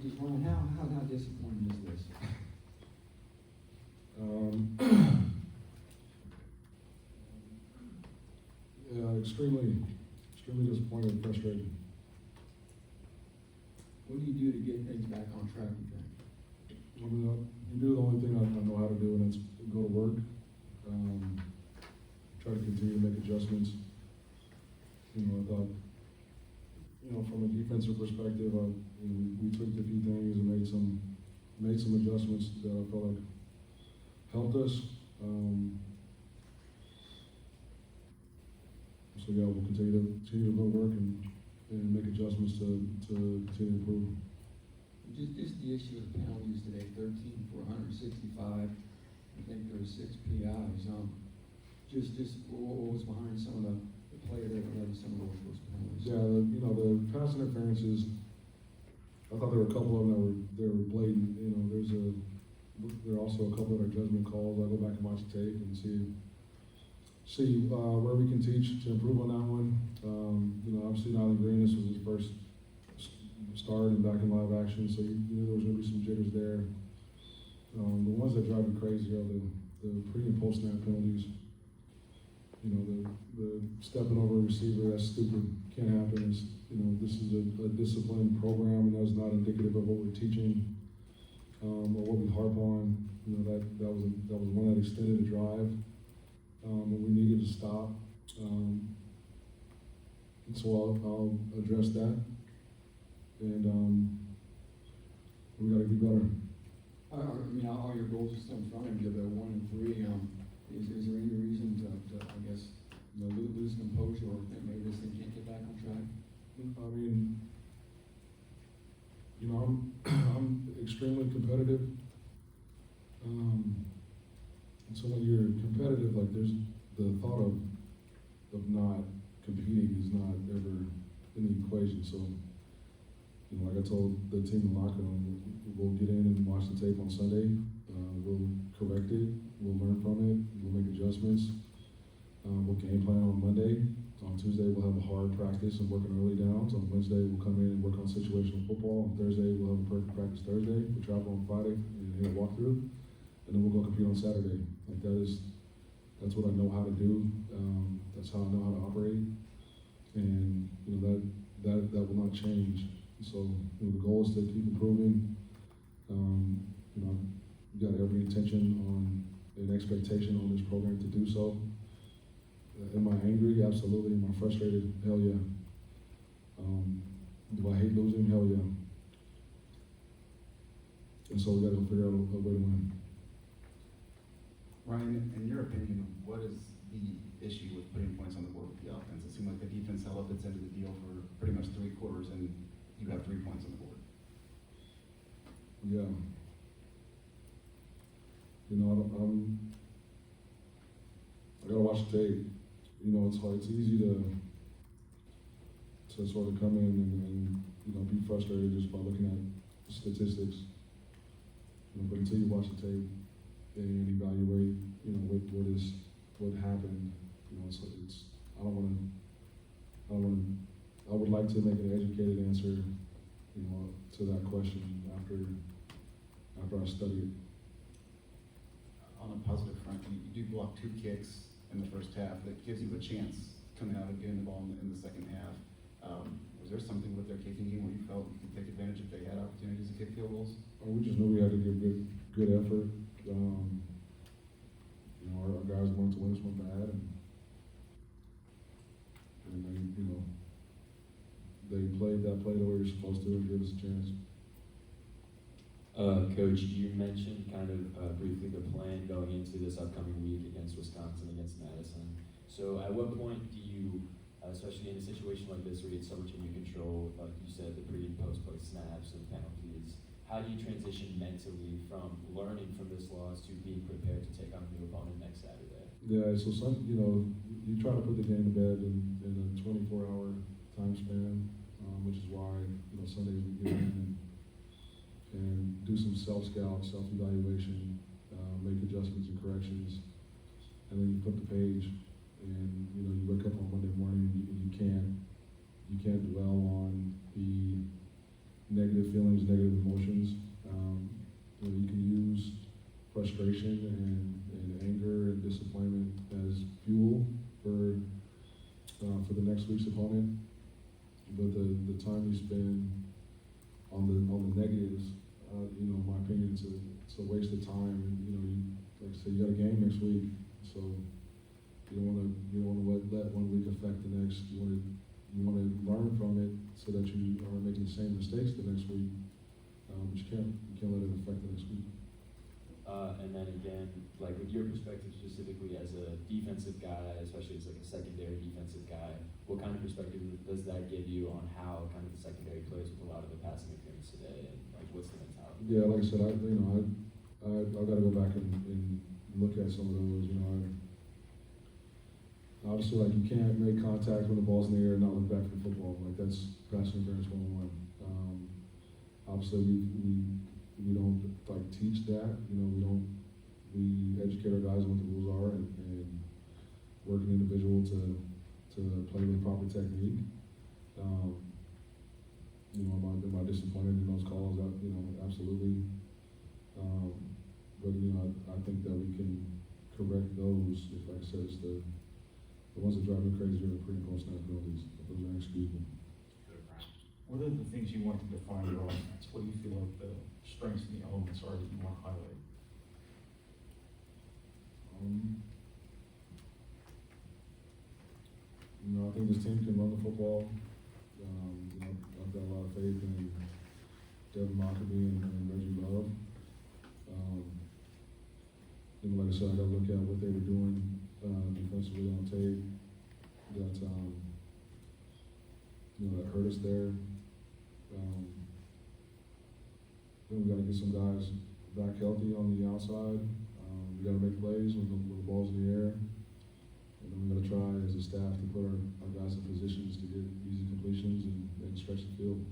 just wondering, how disappointing is this? Yeah, extremely disappointed and frustrated. What do you do to get things back on track, you think? I mean, you do the only thing I know how to do, and that's go to work. Try to continue to make adjustments. I thought, from a defensive perspective, we tweaked a few things and made some adjustments that I felt like helped us. So yeah, we'll continue to go to work and make adjustments to continue to improve. Just the issue of the penalties today, 13 for 165. I think there were 6 PIs. Just what was behind some of the play that led to some of those penalties? Yeah, the pass interferences. I thought there were a couple of them that were blatant. There are also a couple that are judgment calls. I go back and watch the tape and see where we can teach to improve on that one. Obviously Nolly Green, this was his first start and back in live action, so you knew there was going to be some jitters there. The ones that drive me crazy are the pre and post snap penalties. The stepping over a receiver, that's stupid, can't happen. This is a disciplined program, and that's not indicative of what we're teaching or what we harp on. That was one that extended the drive. And we needed to stop. And so I'll address that. And we got to be better. All your goals are still in front of you, though, 1 and 3. Is there any reason to I guess, lose composure, or that maybe this thing can't get back on track? I'm extremely competitive. And so when you're competitive, like there's the thought of not competing is not ever in the equation. So, like I told the team in the locker room, we'll get in and watch the tape on Sunday. We'll correct it. We'll learn from it. We'll make adjustments. We'll game plan on Monday. On Tuesday, we'll have a hard practice and work on early downs. On Wednesday, we'll come in and work on situational football. On Thursday, we'll have a perfect practice Thursday. We'll travel on Friday and hit a walkthrough. And then we'll go compete on Saturday. Like that's what I know how to do. That's how I know how to operate. And that will not change. So the goal is to keep improving. You got every intention and expectation on this program to do so. Am I angry? Absolutely. Am I frustrated? Hell yeah. Do I hate losing? Hell yeah. And so we got to figure out a way to win. Ryan, in your opinion, what is the issue with putting points on the board with the offense? It seemed like the defense held up its end of the deal for pretty much 3 quarters, and you have 3 points on the board. Yeah. I gotta watch the tape. It's hard. It's easy to sort of come in and be frustrated just by looking at the statistics. But until you watch the tape and evaluate, what happened, I would like to make an educated answer, to that question after I study it. On a positive front, you do block 2 kicks in the first half. That gives you a chance coming out and getting the ball in the second half. Was there something with their kicking game where you felt you could take advantage if they had opportunities to kick field goals? We just knew we had to give good effort. Our guys wanted to win this one bad, and they played that play the way you're supposed to and gave us a chance. Coach, you mentioned kind of briefly the plan going into this upcoming week against Wisconsin, against Madison. So at what point do you, especially in a situation like this where you have so much in your control, like you said, the pre and post play snaps and penalties, how do you transition mentally from learning from this loss to being prepared to take on a new opponent next Saturday? Yeah, so you try to put the game to bed in a 24-hour time span, which is why Sundays we get in and do some self-scout, self-evaluation, make adjustments and corrections, and then you flip the page, and you wake up on Monday morning and you can't dwell on the negative negative feelings, negative emotions. You can use frustration and anger and disappointment as fuel for the next week's opponent. But the time you spend on the negatives, in my opinion, it's a waste of time. And like I said, you got a game next week, so you don't want to let 1 week affect the next. You want to learn from it so that you aren't making the same mistakes the next week. But you can't let it affect the next week. And then again, like with your perspective specifically as a defensive guy, especially as like a secondary defensive guy, what kind of perspective does that give you on how kind of the secondary plays with a lot of the passing interference today, and like what's the mentality? Yeah, like I said, I've got to go back and look at some of those. Obviously, like you can't make contact when the ball's in the air and not look back for the football. Like that's passing interference 101. Obviously, we don't like teach that. We educate our guys on what the rules are and work an individual to play with proper technique. Am I disappointed in those calls? Absolutely. But I think that we can correct those. If, like I said, it's the ones that drive me crazy are the pre and post snap penalties. Those are inexcusable. What are the things you want to define your offense? What do you feel like the strengths and the elements are that you want to highlight? I think this team can run the football. I've got a lot of faith in Devin Mockery and Reggie Love. Like I said, I got to look at what they were doing defensively on tape. That hurt us there. Then we got to get some guys back healthy on the outside. We got to make plays when the ball's in the air. And then we got to try as a staff to put our guys in positions to get easy completions and stretch the field.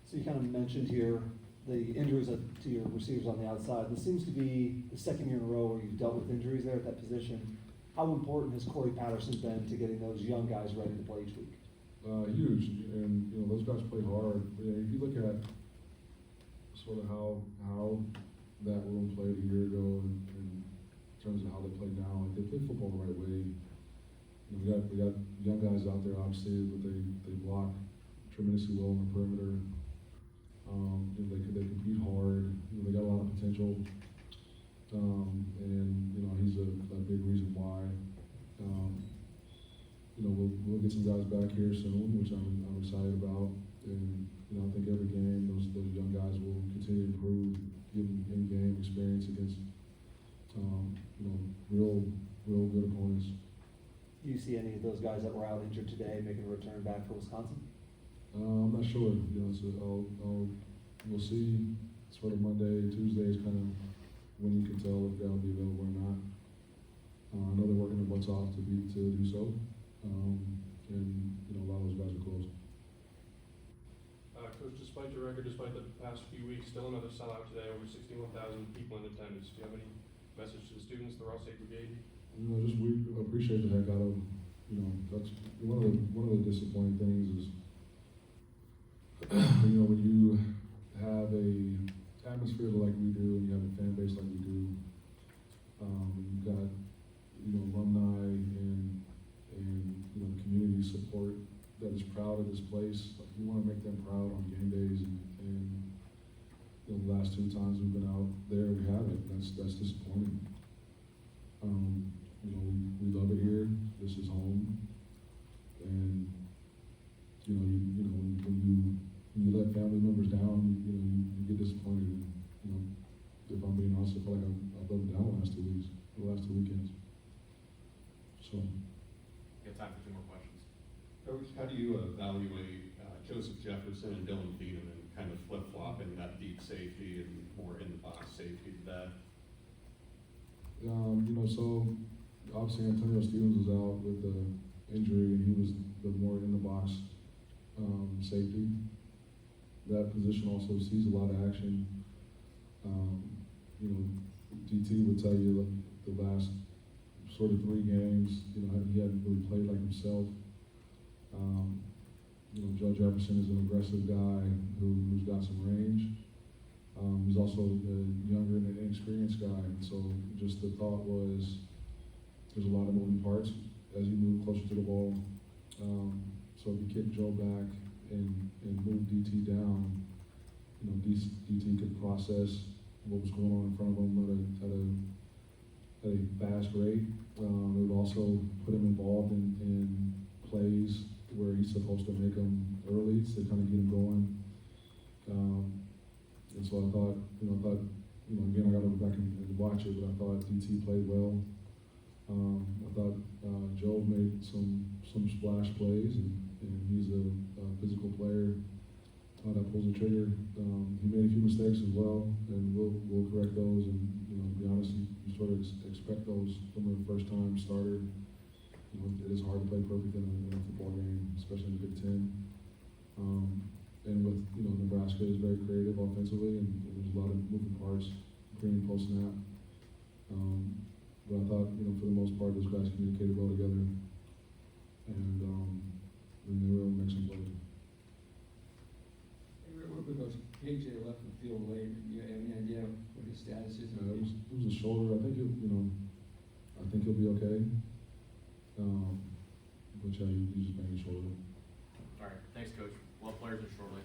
So you kind of mentioned here the injuries to your receivers on the outside. This seems to be the second year in a row where you've dealt with injuries there at that position. How important has Corey Patterson been to getting those young guys ready to play each week? Huge, and those guys play hard. If you look at sort of how that room played a year ago, in terms of how they play now, like they play football the right way. We got young guys out there, obviously, but they block tremendously well on the perimeter. They compete hard. They got a lot of potential, and he's a big reason why. We'll get some guys back here soon, which I'm excited about. And I think every game those young guys will continue to improve, getting in-game experience against real good opponents. Do you see any of those guys that were out injured today making a return back for Wisconsin? I'm not sure. We'll see. Sort of Monday, Tuesday is kind of when you can tell if they'll be available or not. I know they're working their butts off to do so, and a lot of those guys are close. Coach, despite your record, despite the past few weeks, still another sellout today. Over 61,000 people in attendance. Do you have any message to the students, the Ross 8 Brigade? Just we appreciate the heck out of them. That's one of the disappointing things is when you have a atmosphere like we do, and you have a fan base like we do, you've got alumni and community support that is proud of this place. Like, we want to make them proud on game days, and the last 2 times we've been out there, we haven't. That's disappointing. We love it here. This is home, and when you let family members down, you get disappointed. And, if I'm being honest, I feel like I've let them down the last 2 weeks, the last 2 weekends. So. We have time for 2 more questions. Coach, how do you evaluate Joseph Jefferson and Dylan Thieneman and kind of flip-flopping that deep safety and more in-the-box safety today? So obviously Antonio Stevens was out with the injury, and he was the more in-the-box safety. That position also sees a lot of action. DT would tell you the last sort of 3 games, he hadn't really played like himself. You know, Joe Jefferson is an aggressive guy who's got some range. He's also a younger and inexperienced guy, and so just the thought was there's a lot of moving parts as you move closer to the ball. So if you kick Joe back and move DT down, you know, DT could process what was going on in front of him at a fast rate. It would also put him involved in plays where he's supposed to make them early to kind of get him going. And so I thought, again, I got to go back and watch it, but I thought DT played well. I thought Joe made some splash plays, and he's a physical player that pulls the trigger. He made a few mistakes as well, and we'll correct those. And to be honest, you sort of expect those from a first-time starter. It is hard to play perfect in a football game, especially in the Big Ten. And with Nebraska is very creative offensively, and there's a lot of moving parts pre and post snap. But I thought, for the most part, those guys communicated well together, and they were able to make some plays. Because KJ left the field late, do you have any idea what his status is? It was a shoulder. I think I think he'll be okay. But yeah, he just banged his shoulder. All right, thanks, Coach. Well, players are shortly.